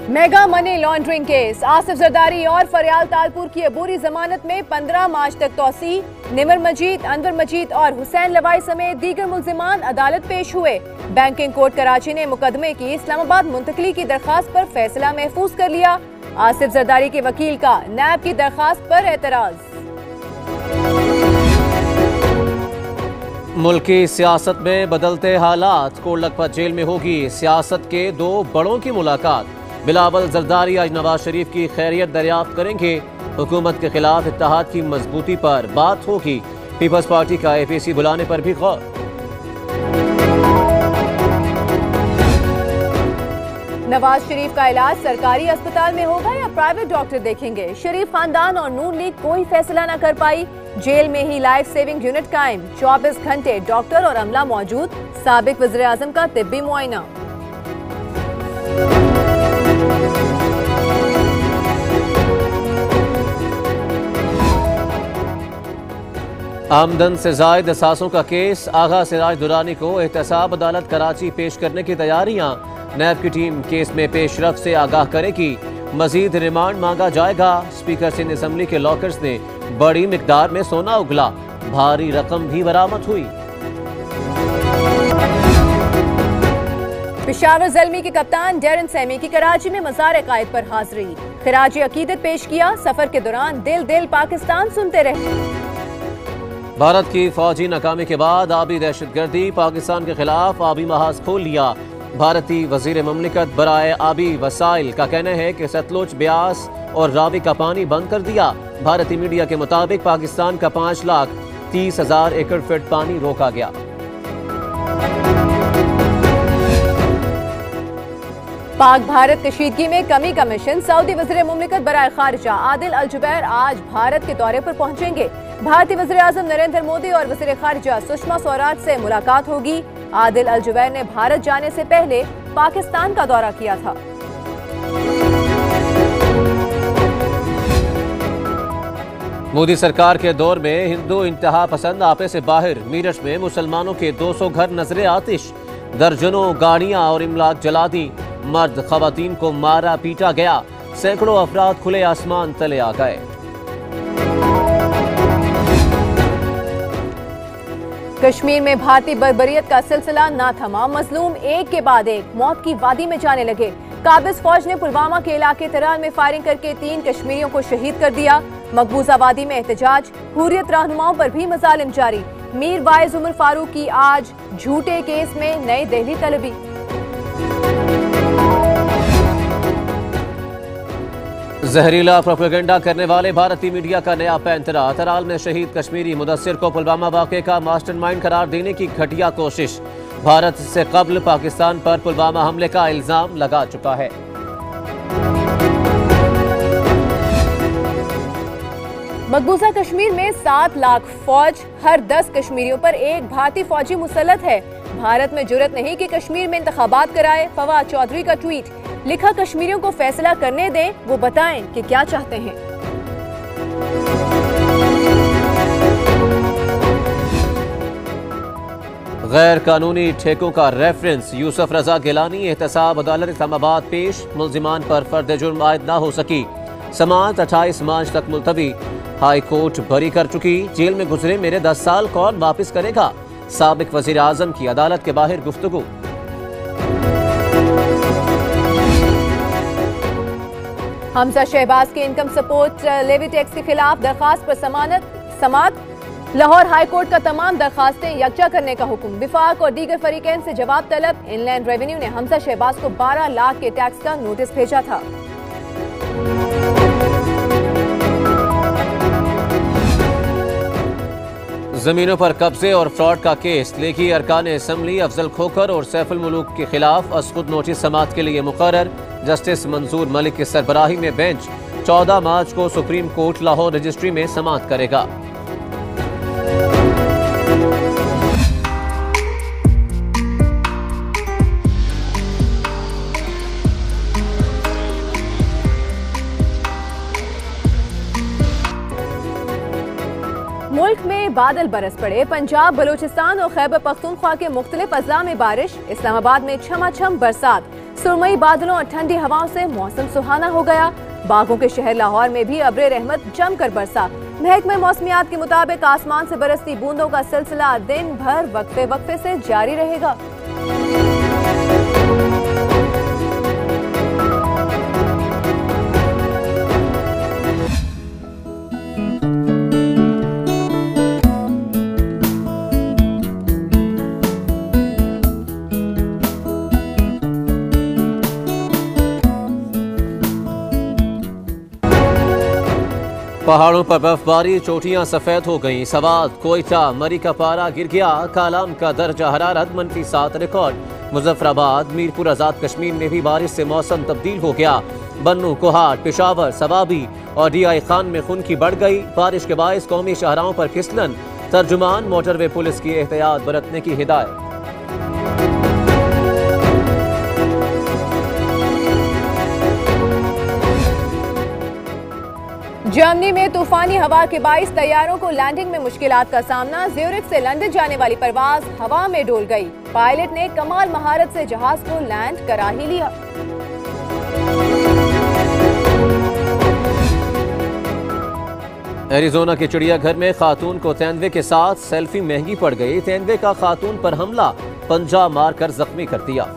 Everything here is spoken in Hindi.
Mega money laundering case, Asif Zardari और फरियाल तालपुर की अबूरी जमानत में 15 मार्च तक तौसी। निमर मजीद, अनवर मजीद और हुसैन लवाई समेत दीगर मुल्जिमान अदालत पेश हुए। बैंकिंग कोर्ट कराची ने मुकदमे की इस्लामाबाद मुंतकली की दरखास्त पर फैसला महफूज कर लिया। आसिफ जरदारी के वकील का नैब की दरखास्त पर एतराज। मुल्की सियासत में बदलते हालात, कोट लखपत जेल में होगी सियासत के दो बड़ों की मुलाकात। बिलावल जरदारी आज नवाज शरीफ की खैरियत दरियाफ्त करेंगे। हुकूमत के खिलाफ इत्तेहाद की मजबूती पर बात होगी। पीपल्स पार्टी का APC बुलाने पर भी गौर। नवाज शरीफ का इलाज सरकारी अस्पताल में होगा या प्राइवेट डॉक्टर देखेंगे? शरीफ खानदान और नून लीग कोई फैसला न कर पाई। जेल में ही लाइफ सेविंग यूनिट कायम, 24 घंटे डॉक्टर और अमला मौजूद। साबिक वज़ीर आज़म का तिब्बी मुआयना। आमदन से जायद असासों का केस, आगा सिराज दुरानी को एहतसाब अदालत कराची पेश करने की तैयारियां। नैब की टीम केस में पेशरफ्त से आगाह करेगी। मजीद रिमांड मांगा जाएगा। स्पीकर सिंध असम्बली के लॉकर्स ने बड़ी मिकदार में सोना उगला, भारी रकम भी बरामद हुई। पेशावर ज़ल्मी के कप्तान डेरन सैमी की कराची में मज़ार कायद पर हाजिरी। खिराज अकीदत पेश किया। सफर के दौरान दिल दिल पाकिस्तान सुनते रहे। भारत की फौजी नाकामी के बाद आबी दहशतगर्दी, पाकिस्तान के खिलाफ आबी महाज खोल लिया। भारतीय वजीर ममलिकत बराए आबी वसाइल का कहना है कि सतलुज, ब्यास और रावी का पानी बंद कर दिया। भारतीय मीडिया के मुताबिक पाकिस्तान का 5,30,000 एकड़ फीट पानी रोका गया। पाक भारत कशीदगी में कमी का मिशन, सऊदी वज़ीर मुमलिकत बराए खारिजा आदिल अल जुबैर आज भारत के दौरे पर पहुंचेंगे। भारतीय वज़ीर आज़म नरेंद्र मोदी और वज़ीर खारिजा सुषमा स्वराज से मुलाकात होगी। आदिल अल जुबैर ने भारत जाने से पहले पाकिस्तान का दौरा किया था। मोदी सरकार के दौर में हिंदू इंतहा पसंद आपे से बाहर, मीरठ में मुसलमानों के 200 घर नजरे आतिश, दर्जनों गाड़ियां और इमलाक जला दी। मर्द खवातीन को मारा पीटा गया, सैकड़ों अफराद खुले आसमान तले आ गए। कश्मीर में भारतीय बर्बरियत का सिलसिला ना थमा, मजलूम एक के बाद एक मौत की वादी में जाने लगे। काबिज फौज ने पुलवामा के इलाके तराल में फायरिंग करके 3 कश्मीरियों को शहीद कर दिया। मकबूजा वादी में एहतजाज, हुर्रियत रहनुमाओं पर भी मजालिम जारी। मीर वाइज उमर फारूक की आज झूठे केस में नई दिल्ली तलबी। जहरीला प्रोपेगेंडा करने वाले भारतीय मीडिया का नया पैंतरा। तराल में शहीद कश्मीरी मुदस्सिर को पुलवामा वाक़े का मास्टरमाइंड करार देने की घटिया कोशिश। भारत से कब्ल पाकिस्तान पर पुलवामा हमले का इल्जाम लगा चुका है। मकबूजा कश्मीर में 7 लाख फौज, हर 10 कश्मीरियों पर एक भारतीय फौजी मुसल्लत है। भारत में जुर्रत नहीं कि कश्मीर में इंतखाबात कराए। फवाद चौधरी का ट्वीट, लिखा कश्मीरियों को फैसला करने दें, वो बताएं कि क्या चाहते हैं। गैर कानूनी ठेकों का रेफरेंस, यूसुफ रजा गिलानी एहतसाब अदालत इस्लामाबाद पेश। मुल्जिमान पर फर्द जुर्म आयद ना हो सकी। समाअत 28 मार्च तक मुलतवी। हाई कोर्ट बरी कर चुकी। जेल में गुजरे मेरे 10 साल कौन वापिस करेगा? साबिक वजीर आजम की अदालत के बाहर गुफ्तगू। हमजा शहबाज के इनकम सपोर्ट लेवी टैक्स के खिलाफ दरखास्त पर समाअत। लाहौर हाई कोर्ट का तमाम दरखास्तें यकजा करने का हुक्म। विफाक और दीगर फरीकैन से जवाब तलब। इनलैंड रेवेन्यू ने हमजा शहबाज को 12 लाख के टैक्स का नोटिस भेजा था। जमीनों पर कब्जे और फ्रॉड का केस, लेगी अरकान असम्बली अफजल खोखर और सैफुल मुलूक के खिलाफ असखुद नोटिस समाअत के लिए मुकर्रर। जस्टिस मंजूर मलिक की सरबराही में बेंच 14 मार्च को सुप्रीम कोर्ट लाहौर रजिस्ट्री में समाअत करेगा। मुल्क में बादल बरस पड़े। पंजाब, बलूचिस्तान और खैबर पख्तूनख्वा के मुख्तलिफ अजला में बारिश। इस्लामाबाद में छमाछम बरसात। सुरमई बादलों और ठंडी हवाओं से मौसम सुहाना हो गया। बागों के शहर लाहौर में भी अब्रे रहमत जमकर बरसा। महकमे मौसमियात के मुताबिक आसमान से बरसती बूंदों का सिलसिला दिन भर वक्फे वक्फे से जारी रहेगा। पहाड़ों पर बर्फबारी, चोटियां सफेद हो गईं। सवात, कोयटा, मरी का पारा गिर गया। कालाम का दर्जा हरारत -7 रिकॉर्ड। मुजफ्फराबाद, मीरपुर, आजाद कश्मीर में भी बारिश से मौसम तब्दील हो गया। बन्नू, कोहाट, पेशावर, सवाबी और DI खान में खुनकी बढ़ गई। बारिश के बायस कौमी शाहराहों पर फिसलन। तर्जुमान मोटरवे पुलिस की एहतियात बरतने की हिदायत। जर्मनी में तूफानी हवा के बाइस तैयारों को लैंडिंग में मुश्किलात का सामना। ज्यूरिख से लंदन जाने वाली परवाज हवा में डोल गई। पायलट ने कमाल महारत से जहाज को लैंड करा ही लिया। एरिजोना के चिड़ियाघर में खातून को तेंदुए के साथ सेल्फी महंगी पड़ गई। तेंदुए का खातून पर हमला, पंजा मारकर जख्मी कर दिया।